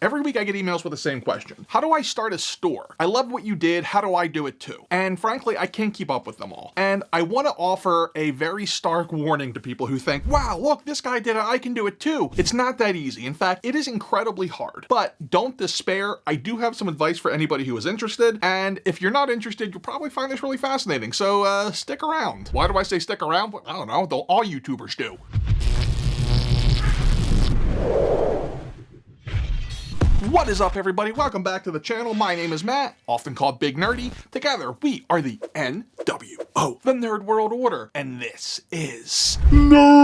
Every week I get emails with the same question. How do I start a store? I love what you did. How do I do it too? And frankly, I can't keep up with them all. And I want to offer a very stark warning to people who think, wow, look, this guy did it. I can do it too. It's not that easy. In fact, it is incredibly hard. But don't despair. I do have some advice for anybody who is interested. And if you're not interested, you'll probably find this really fascinating. So stick around. Why do I say stick around? I don't know. All YouTubers do. What is up, everybody? Welcome back to the channel. My name is Matt, often called Big Nerdy. Together, we are the NWO, the Nerd World Order, and this is Nerdzoic.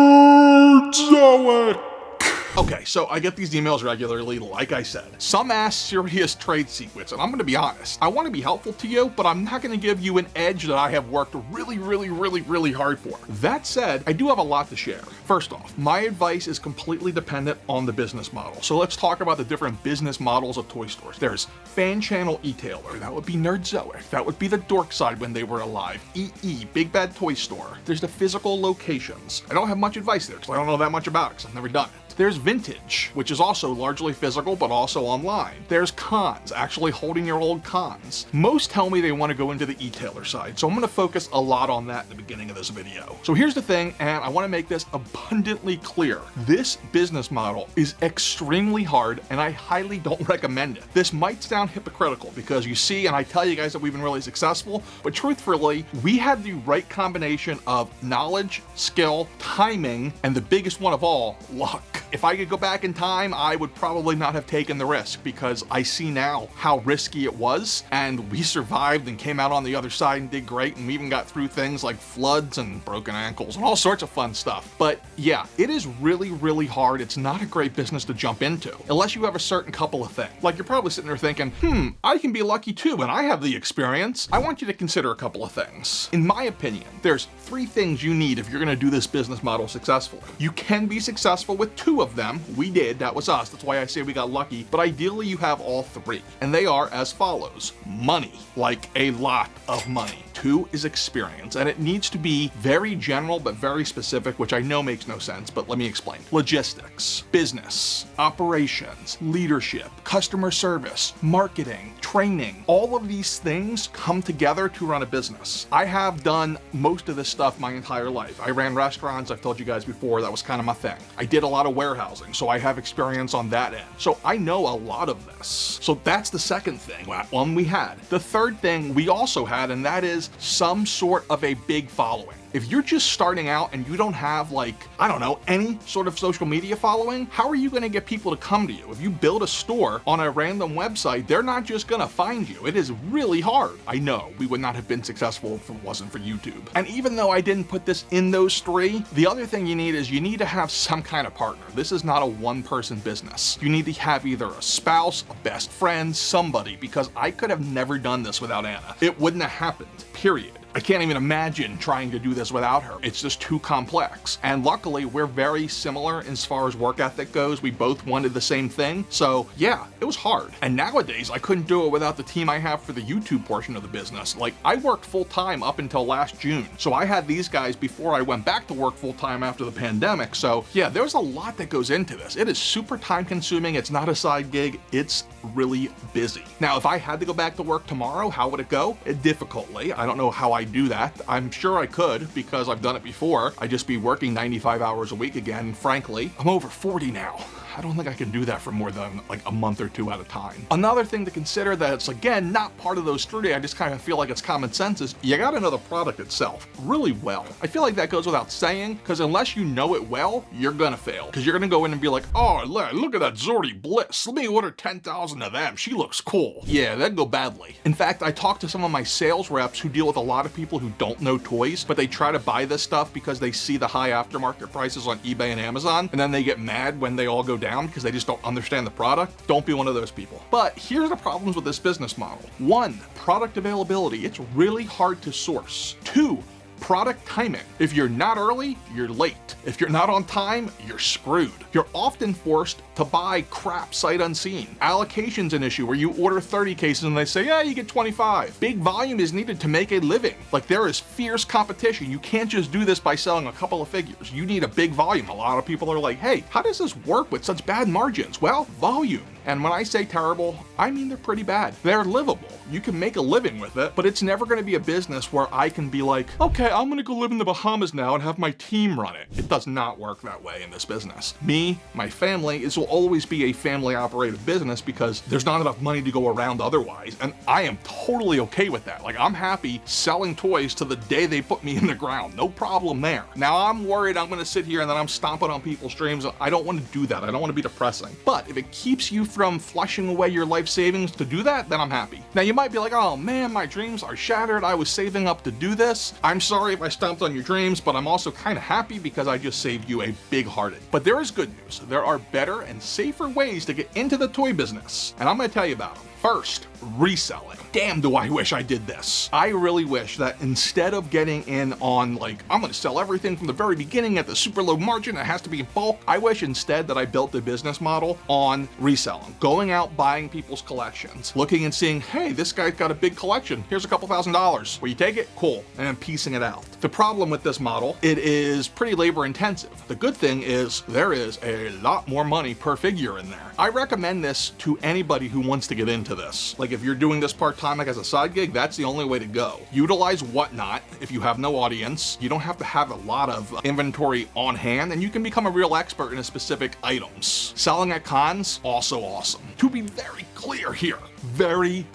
Okay, so I get these emails regularly, like I said. Some ask serious trade secrets, and I'm gonna be honest. I wanna be helpful to you, but I'm not gonna give you an edge that I have worked really hard for. That said, I do have a lot to share. First off, my advice is completely dependent on the business model. So let's talk about the different business models of toy stores. There's fan channel e-tailer, that would be Nerdzoic. That would be the dork side when they were alive. EE, Big Bad Toy Store. There's the physical locations. I don't have much advice there because I don't know that much about it because I've never done it. There's vintage, which is also largely physical, but also online. There's cons, actually holding your old cons. Most tell me they want to go into the e-tailer side, so I'm going to focus a lot on that in the beginning of this video. So here's the thing, and I want to make this abundantly clear. This business model is extremely hard, and I highly don't recommend it. This might sound hypocritical because you see, and I tell you guys that we've been really successful, but truthfully, we had the right combination of knowledge, skill, timing, and the biggest one of all, luck. If I could go back in time, I would probably not have taken the risk because I see now how risky it was, and we survived and came out on the other side and did great, and we even got through things like floods and broken ankles and all sorts of fun stuff. But yeah, it is really hard. It's not a great business to jump into unless you have a certain couple of things. Like you're probably sitting there thinking, I can be lucky too, and I have the experience. I want you to consider a couple of things. In my opinion, there's 3 things you need if you're gonna do this business model successfully. You can be successful with 2 of them. We did, that was us. That's why I say we got lucky. But ideally you have all 3. And they are as follows. Money, like a lot of money. 2 is experience, and it needs to be very general but very specific, which I know makes no sense, but let me explain. Logistics, business, operations, leadership, customer service, marketing, training, all of these things come together to run a business. I have done most of this stuff my entire life. I ran restaurants, I've told you guys before, that was kind of my thing. I did a lot of warehousing, so I have experience on that end. So I know a lot of this. So that's the second thing, one we had. The third thing we also had, and that is some sort of a big following. If you're just starting out and you don't have, like, I don't know, any sort of social media following, how are you gonna get people to come to you? If you build a store on a random website, they're not just gonna find you. It is really hard. I know, we would not have been successful if it wasn't for YouTube. And even though I didn't put this in those 3, the other thing you need is you need to have some kind of partner. This is not a one-person business. You need to have either a spouse, a best friend, somebody, because I could have never done this without Anna. It wouldn't have happened, period. I can't even imagine trying to do this without her. It's just too complex. And luckily, we're very similar as far as work ethic goes. We both wanted the same thing. So yeah, it was hard. And nowadays, I couldn't do it without the team I have for the YouTube portion of the business. Like, I worked full time up until last June. So I had these guys before I went back to work full time after the pandemic. So yeah, there's a lot that goes into this. It is super time consuming. It's not a side gig. It's really busy. Now, if I had to go back to work tomorrow, how would it go? Difficultly. I don't know how I do that. I'm sure I could because I've done it before. I'd just be working 95 hours a week again. Frankly, I'm over 40 now. I don't think I can do that for more than like a month or 2 at a time. Another thing to consider that's, again, not part of those 3, I just kind of feel like it's common sense, is you gotta know the product itself really well. I feel like that goes without saying, because unless you know it well, you're gonna fail. Because you're gonna go in and be like, oh, look at that Zordy Bliss. Let me order 10,000 of them. She looks cool. Yeah, that'd go badly. In fact, I talked to some of my sales reps who deal with a lot of people who don't know toys, but they try to buy this stuff because they see the high aftermarket prices on eBay and Amazon, and then they get mad when they all go down because they just don't understand the product. Don't be one of those people. But here's the problems with this business model. 1, product availability. It's really hard to source. 2, product timing. If you're not early, you're late. If you're not on time, you're screwed. You're often forced to buy crap sight unseen. Allocation's an issue where you order 30 cases and they say, yeah, you get 25. Big volume is needed to make a living. Like, there is fierce competition. You can't just do this by selling a couple of figures. You need a big volume. A lot of people are like, hey, how does this work with such bad margins? Well, volume. And when I say terrible, I mean they're pretty bad. They're livable. You can make a living with it, but it's never gonna be a business where I can be like, okay, I'm gonna go live in the Bahamas now and have my team run it. It does not work that way in this business. Me, my family, this will always be a family operated business because there's not enough money to go around otherwise. And I am totally okay with that. Like, I'm happy selling toys to the day they put me in the ground. No problem there. Now, I'm worried I'm gonna sit here and then I'm stomping on people's dreams. I don't wanna do that. I don't wanna be depressing. But if it keeps you from flushing away your life savings to do that, then I'm happy. Now, you might be like, oh man, my dreams are shattered. I was saving up to do this. I'm sorry if I stomped on your dreams, but I'm also kind of happy because I just saved you a big hearted. But there is good news. There are better and safer ways to get into the toy business, and I'm gonna tell you about them. First, reselling. Damn, do I wish I did this. I really wish that instead of getting in on like, I'm gonna sell everything from the very beginning at the super low margin, it has to be in bulk. I wish instead that I built the business model on reselling. Going out, buying people's collections, looking and seeing, hey, this guy's got a big collection. Here's a couple $1,000s. Will you take it? Cool. And then piecing it out. The problem with this model, it is pretty labor intensive. The good thing is there is a lot more money per figure in there. I recommend this to anybody who wants to get into this. Like, if you're doing this part-time like as a side gig, that's the only way to go. Utilize Whatnot if you have no audience. You don't have to have a lot of inventory on hand, and you can become a real expert in a specific items. Selling at cons, also awesome. To be very clear here, very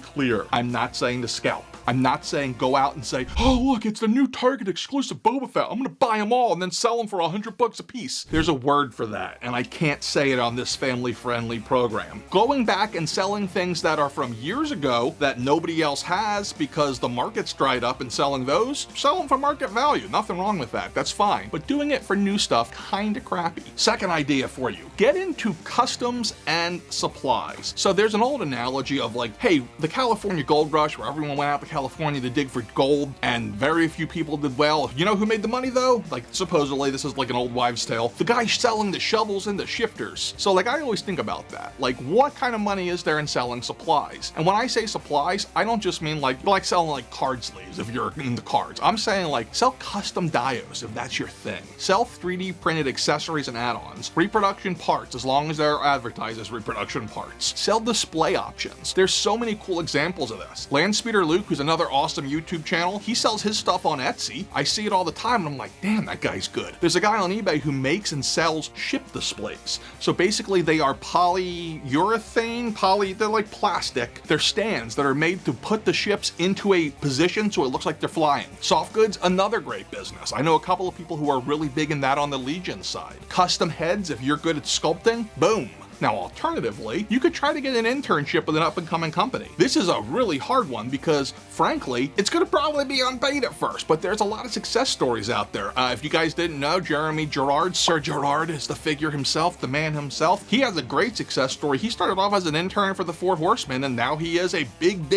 clear, I'm not saying to scalp. I'm not saying go out and say, oh look, it's the new Target exclusive Boba Fett. I'm gonna buy them all and then sell them for $100 a piece. There's a word for that, and I can't say it on this family-friendly program. Going back and selling things that are from years ago that nobody else has because the market's dried up and selling those, sell them for market value. Nothing wrong with that, that's fine. But doing it for new stuff, kinda crappy. Second idea for you, get into customs and supplies. So there's an old analogy of like, hey, the California gold rush where everyone went out to California to dig for gold and very few people did well. You know who made the money though? Like, supposedly, this is like an old wives' tale. The guy selling the shovels and the shifters. So like, I always think about that. Like, what kind of money is there in selling supplies? And when I say supplies, I don't just mean like selling like card sleeves if you're into cards. I'm saying like sell custom dios if that's your thing. Sell 3D printed accessories and add-ons. Reproduction parts as long as they're advertised as reproduction parts. Sell display options. There's so many cool examples of this. Landspeeder Luke, who's another awesome YouTube channel, he sells his stuff on Etsy. I see it all the time and I'm like, damn, that guy's good. There's a guy on eBay who makes and sells ship displays. So basically they are polyurethane, they're like plastic. They're stands that are made to put the ships into a position so it looks like they're flying. Soft goods, another great business. I know a couple of people who are really big in that on the Legion side. Custom heads, if you're good at sculpting, boom. Now, alternatively, you could try to get an internship with an up-and-coming company. This is a really hard one because, frankly, it's gonna probably be unpaid at first, but there's a lot of success stories out there. If you guys didn't know, Jeremy Gerard, Sir Gerard is the figure himself, the man himself. He has a great success story. He started off as an intern for the Four Horsemen, and now he is a big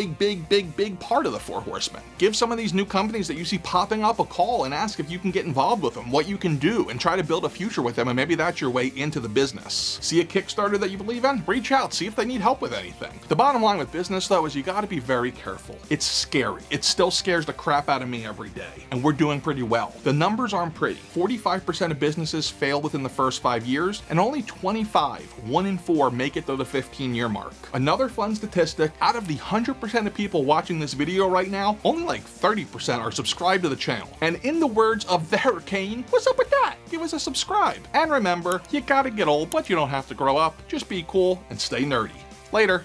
part of the Four Horsemen. Give some of these new companies that you see popping up a call and ask if you can get involved with them, what you can do, and try to build a future with them, and maybe that's your way into the business. See a Kickstarter that you believe in? Reach out, see if they need help with anything. The bottom line with business though is you gotta be very careful. It's scary. It still scares the crap out of me every day, and we're doing pretty well. The numbers aren't pretty. 45% of businesses fail within the first 5 years, and only 25, 1 in 4, make it to the 15-year mark. Another fun statistic, out of the 100% of people watching this video right now, only like 30% are subscribed to the channel. And in the words of the Hurricane, what's up with that? Give us a subscribe. And remember, you gotta get old, but you don't have to grow up. Just be cool and stay nerdy. Later.